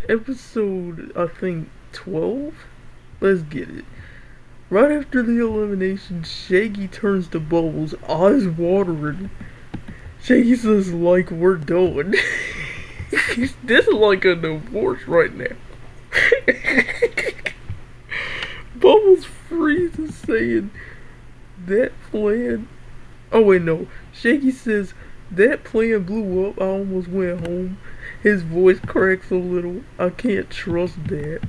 episode, I think, 12? Let's get it. Right after the elimination, Shaggy turns to Bubbles, eyes watering. Shaggy says, like, we're done. This is like a divorce right now. Bubbles freezes, saying, that plan. Oh, wait, no. Shaggy says, that plan blew up. I almost went home. His voice cracks a little. I can't trust that.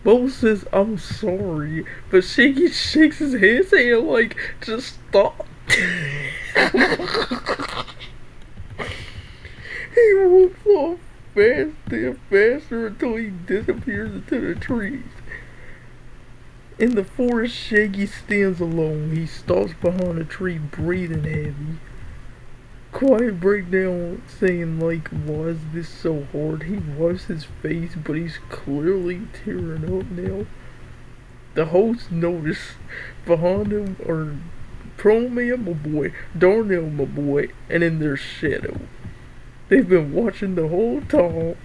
Bubbles says, I'm sorry. But Shaggy shakes his head, saying, like, just stop. He walks off faster and faster until he disappears into the trees. In the forest, Shaggy stands alone. He stops behind a tree, breathing heavy. Quiet breakdown, saying like, why is this so hard? He wipes his face, but he's clearly tearing up now. The hosts notice behind him are Pro Man, my boy, Darnell, my boy, and in their shadow. They've been watching the whole time.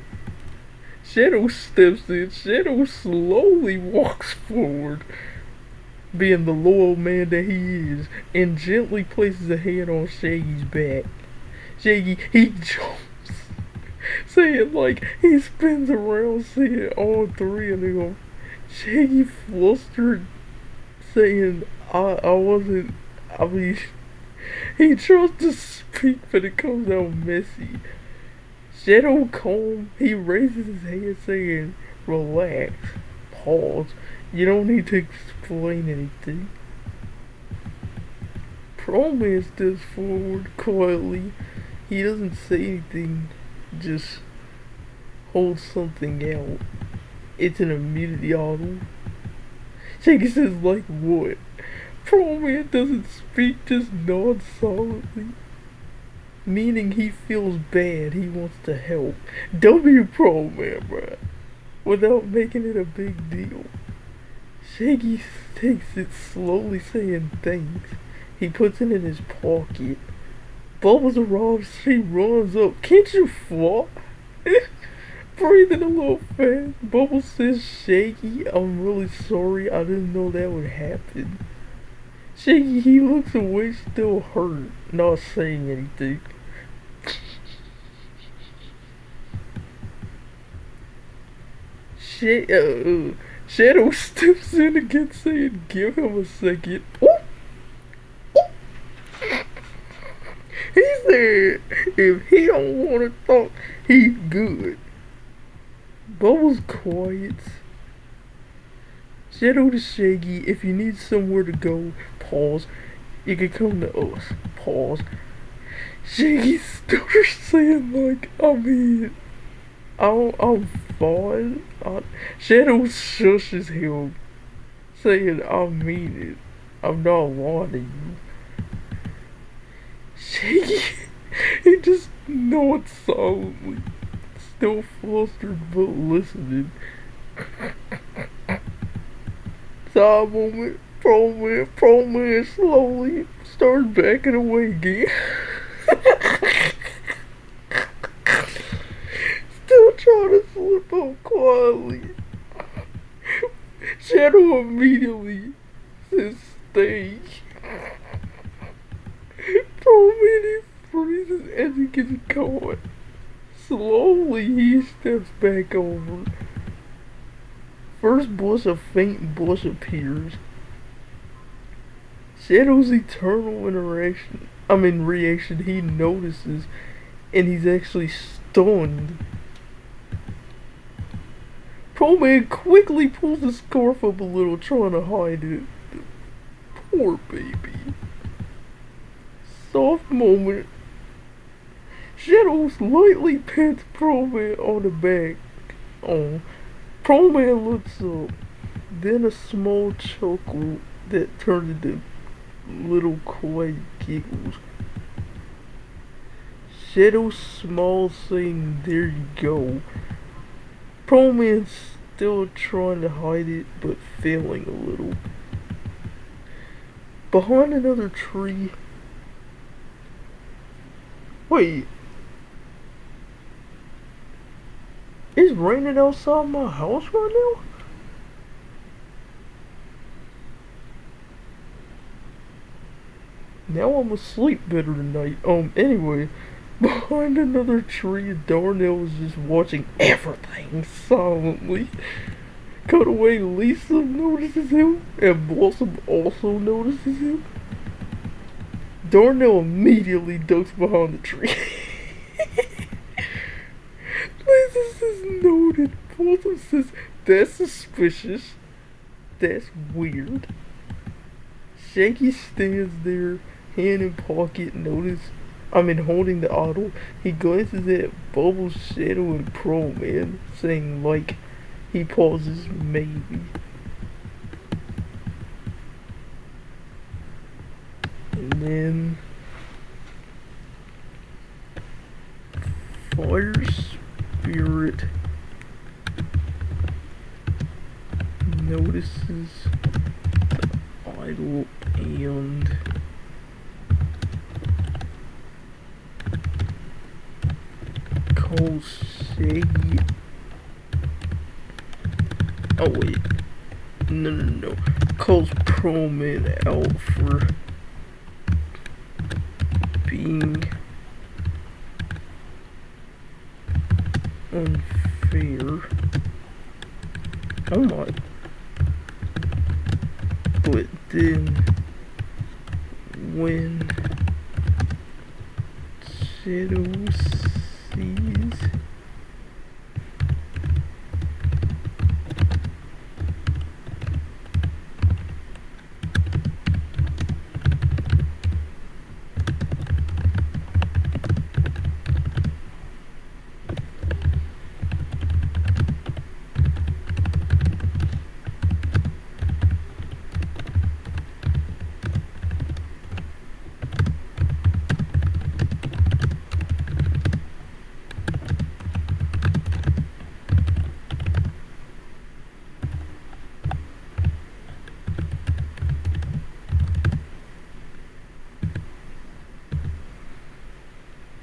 Shadow steps in. Shadow slowly walks forward, being the loyal man that he is, and gently places a hand on Shaggy's back. Shaggy, he jumps, saying like he spins around, seeing all three of them. Shaggy flustered, saying, I wasn't, I mean, he tries to speak, but it comes out messy. Shadow calm, he raises his hand, saying, relax, pause, you don't need to explain anything. Pro Man steps forward quietly. He doesn't say anything, just holds something out. It's an immunity auto. Shaggy says, like what? Pro Man doesn't speak, just nods solidly. Meaning he feels bad, he wants to help. W Pro Man, bruh. Without making it a big deal. Shaggy takes it slowly, saying thanks. He puts it in his pocket. Bubbles arrives, she runs up. Can't you fly? Breathing a little fast. Bubbles says, Shaggy, I'm really sorry. I didn't know that would happen. Shaggy, he looks away, still hurt, not saying anything. Shadow steps in again, saying, give him a second. Ooh. Ooh. He said, if he don't want to talk, he's good. Bubbles quiets. Shadow to Shaggy, if you need somewhere to go, pause. You can come to us. Pause. Shaggy stutters, saying like, I mean, I'm fine. Shadow shushes him, saying, I mean it. I'm not lying to you. Shaggy, he just nods silently, still flustered but listening. Side moment, Pro Man slowly starts backing away again. Still trying to slip up quietly. Shadow immediately says stay. Pro Man, he freezes as he gets caught. Slowly he steps back over. First blush, a faint blush appears. Shadow's eternal reaction he notices, and he's actually stunned. Pro Man quickly pulls his scarf up a little, trying to hide it. Poor baby. Soft moment. Shadow lightly pats Pro Man on the back. Oh. Pro Man looks up, then a small chuckle that turns into little quiet giggles. Shadow smiles, saying, there you go. Pro Man's still trying to hide it, but failing a little. Behind another tree. Wait. It's raining outside my house right now? Now I'm asleep better tonight. Anyway, behind another tree, Darnell was just watching everything silently. Cut away, Lisa notices him, and Blossom also notices him. Darnell immediately ducks behind the tree. Lisa says noted. Blossom says, that's suspicious. That's weird. Shaggy stands there, hand in pocket, holding the idol. He glances at Bubbles, Shadow, and Pro Man, saying like, he pauses, maybe. And then Fire Spirit notices the idol and calls Shaggy. Oh wait, no. Calls Pro Man out for being unfair. Oh my. But then when Shadow sees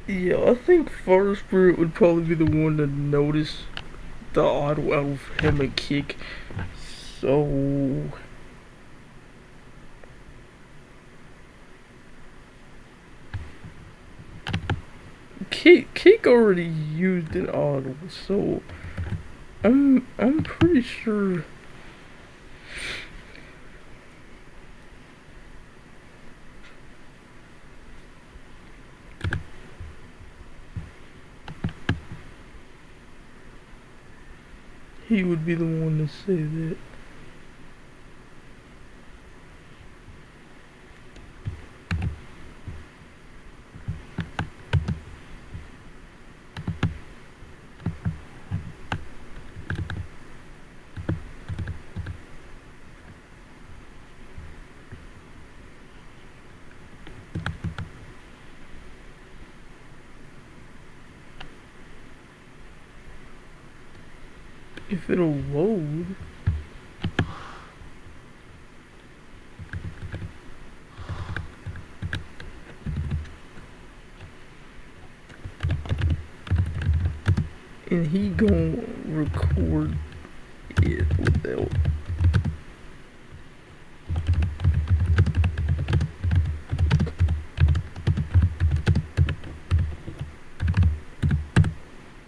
yeah, I think Fire Spirit would probably be the one to notice the idol out of him and Kick. So Kick already used an idol, so I'm pretty sure he would be the one to say that. If it'll load. And he gon' record it without.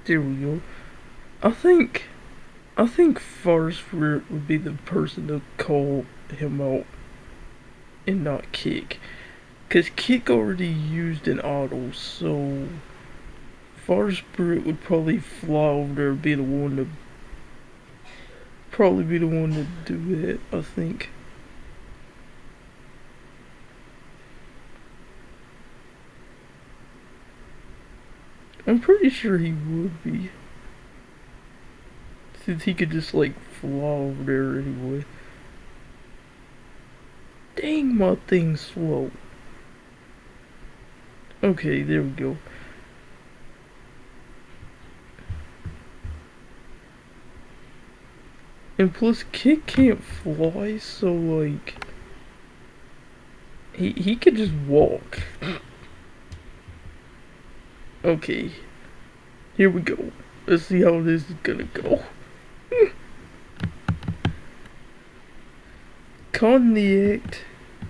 There we go. I think Fire Spirit would be the person to call him out and not Kick. Cause Kick already used an auto, so Fire Spirit would probably fly over there and be the one to do that, I think. I'm pretty sure he would be. Since he could just like fly over there anyway. Dang, my thing's slow. Okay, there we go. And plus Kick can't fly, so like he could just walk. Okay. Here we go. Let's see how this is gonna go. Niah'S,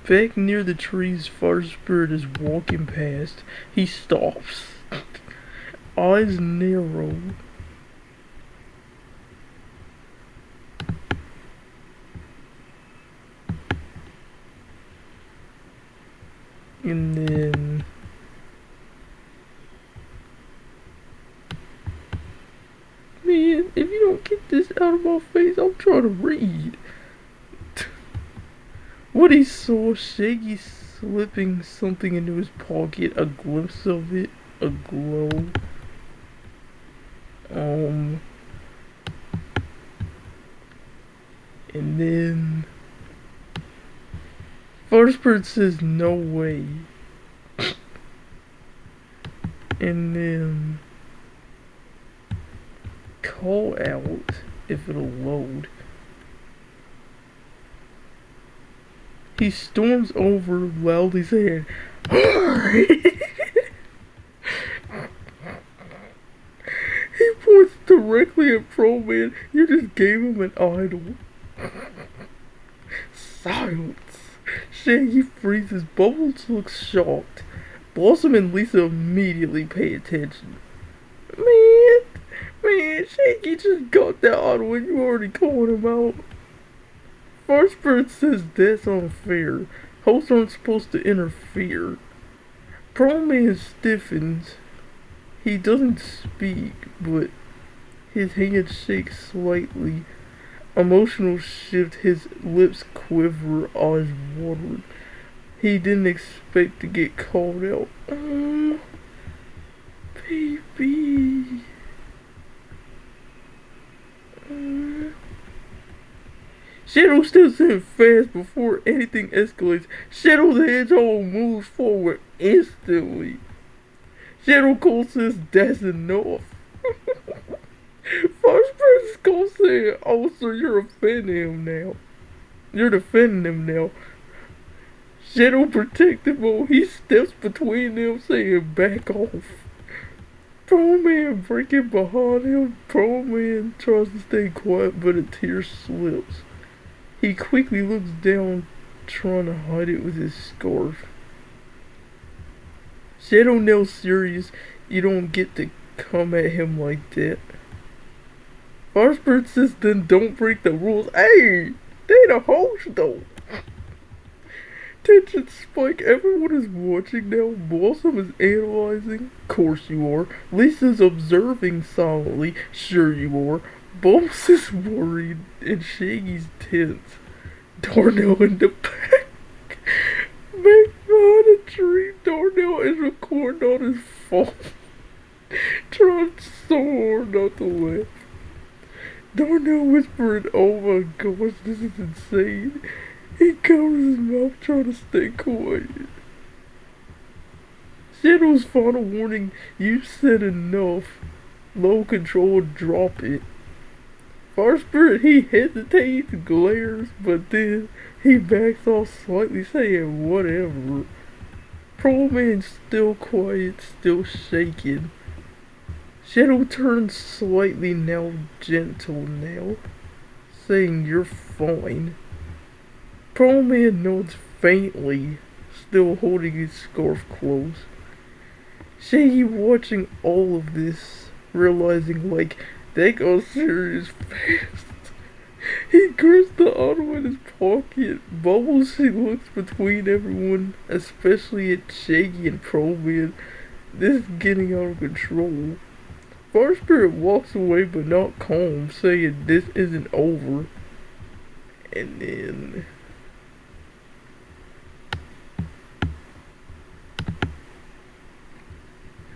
back near the trees, Favz Spirit is walking past. He stops. Eyes narrow. And then man, if you don't get this out of my face, I'm trying to read. What he saw, Shaggy slipping something into his pocket, a glimpse of it, a glow. And then Favz Spirit says no way. And then call out if it'll load. He storms over, loudly saying, "Hurry!" He points directly at Pro Man. You just gave him an idol. Silence. Shaggy freezes. Bubbles looks shocked. Blossom and Lisa immediately pay attention. Man, Shaggy just got that idol and you already called him out. Favz Spirit says that's unfair. Hosts aren't supposed to interfere. Pro Man stiffens. He doesn't speak, but his hand shakes slightly. Emotional shift, his lips quiver, eyes water. He didn't expect to get called out. Baby. Shadow steps in fast before anything escalates. Shadow the Hedgehog moves forward instantly. Shadow Cole says that's enough. Favz Spirit is gonna say, "Oh, so you're offending him now. You're defending him now." Shadow protective mode. He steps between them saying back off. Pro Man breaking behind him. Pro Man tries to stay quiet but a tear slips. He quickly looks down, trying to hide it with his scarf. Shadow now serious. You don't get to come at him like that. Favz Spirit says then don't break the rules. Hey, they the host though. Tension spike. Everyone is watching now. Blossom is analyzing. Course you are. Lisa's observing silently. Sure you are. Bumps is worried and Shaggy's tense. Darnell in the back. Back behind a tree. Darnell is recording on his phone. Trying so hard not to laugh. Darnell whispering, "Oh my gosh, this is insane." He covers his mouth trying to stay quiet. Shadow's final warning, "You said enough. Low control, drop it." Favz Spirit, he hesitates, glares, but then he backs off slightly saying whatever. Pro Man still quiet, still shaking. Shadow turns slightly now gentle now, saying you're fine. Pro Man nods faintly, still holding his scarf close. Shaggy watching all of this, realizing like that got serious fast. He grips the auto in his pocket. Bubbles, she looks between everyone, especially at Shaggy and Pro Man. This is getting out of control. Favz Spirit walks away but not calm, saying this isn't over. And then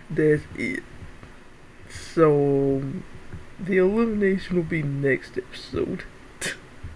that's it. So the elimination will be next episode.